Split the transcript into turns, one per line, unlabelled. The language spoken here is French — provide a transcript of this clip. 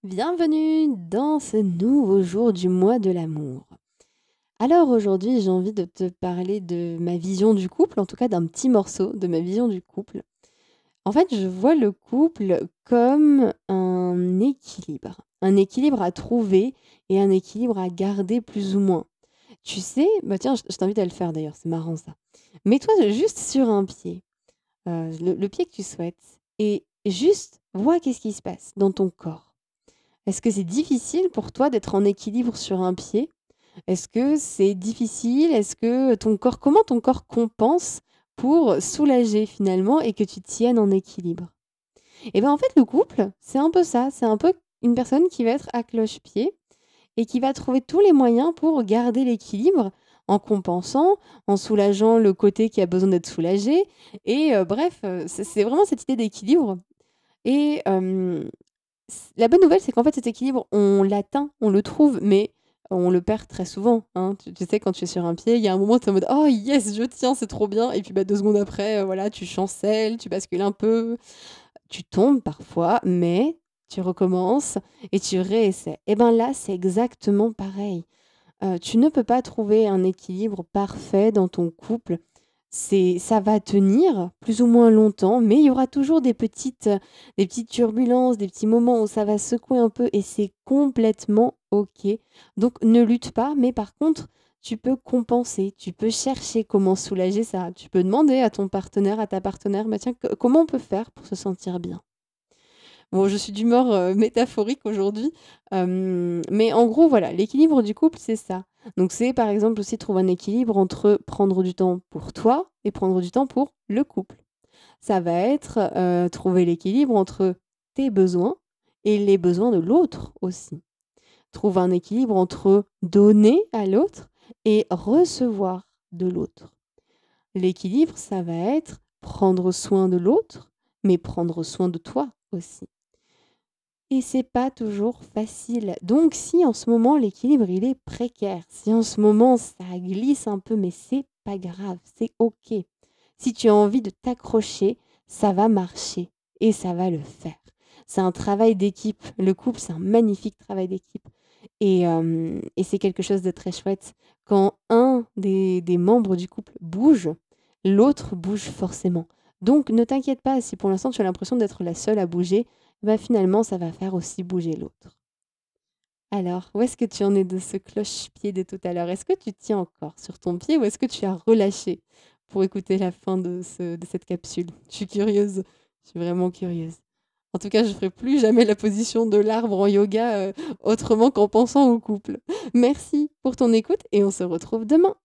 Bienvenue dans ce nouveau jour du mois de l'amour. Alors aujourd'hui, j'ai envie de te parler de ma vision du couple, en tout cas d'un petit morceau de ma vision du couple. En fait, je vois le couple comme un équilibre à trouver et un équilibre à garder plus ou moins. Tu sais, bah tiens, je t'invite à le faire d'ailleurs, c'est marrant ça. Mets-toi juste sur un pied, le pied que tu souhaites, et juste vois qu'est-ce qui se passe dans ton corps. Est-ce que c'est difficile pour toi d'être en équilibre sur un pied? Est-ce que c'est difficile? Est-ce que ton corps comment ton corps compense pour soulager finalement et que tu tiennes en équilibre? Et ben, en fait, le couple, c'est un peu ça, c'est un peu une personne qui va être à cloche-pied et qui va trouver tous les moyens pour garder l'équilibre en compensant, en soulageant le côté qui a besoin d'être soulagé et bref, c'est vraiment cette idée d'équilibre et la bonne nouvelle, c'est qu'en fait, cet équilibre, on l'atteint, on le trouve, mais on le perd très souvent, hein. Tu sais, quand tu es sur un pied, il y a un moment, tu es en mode: «Oh yes, je tiens, c'est trop bien» et puis, bah, 2 secondes après, voilà, tu chancelles, tu bascules un peu, tu tombes parfois, mais tu recommences et tu réessaies. Et ben, là, c'est exactement pareil. Tu ne peux pas trouver un équilibre parfait dans ton couple. Ça va tenir plus ou moins longtemps, mais il y aura toujours des petites turbulences, des petits moments où ça va secouer un peu et c'est complètement OK. Donc ne lutte pas, mais par contre, tu peux compenser, tu peux chercher comment soulager ça. Tu peux demander à ton partenaire, à ta partenaire: «Bah, tiens, co comment on peut faire pour se sentir bien?» Bon, je suis d'humeur, métaphorique aujourd'hui, mais en gros, voilà, l'équilibre du couple, c'est ça. Donc c'est, par exemple, aussi trouver un équilibre entre prendre du temps pour toi et prendre du temps pour le couple. Ça va être, trouver l'équilibre entre tes besoins et les besoins de l'autre aussi. Trouver un équilibre entre donner à l'autre et recevoir de l'autre. L'équilibre, ça va être prendre soin de l'autre, mais prendre soin de toi aussi. Et c'est pas toujours facile. Donc si en ce moment l'équilibre il est précaire, si en ce moment ça glisse un peu, mais c'est pas grave, c'est OK. Si tu as envie de t'accrocher, ça va marcher et ça va le faire. C'est un travail d'équipe. Le couple, c'est un magnifique travail d'équipe et c'est quelque chose de très chouette. Quand un des membres du couple bouge, l'autre bouge forcément. Donc ne t'inquiète pas si pour l'instant tu as l'impression d'être la seule à bouger, bah, finalement, ça va faire aussi bouger l'autre. Alors, où est-ce que tu en es de ce cloche-pied de tout à l'heure? Est-ce que tu tiens encore sur ton pied ou est-ce que tu as relâché pour écouter la fin de cette capsule? Je suis curieuse, je suis vraiment curieuse. En tout cas, je ne ferai plus jamais la position de l'arbre en yoga autrement qu'en pensant au couple. Merci pour ton écoute et on se retrouve demain.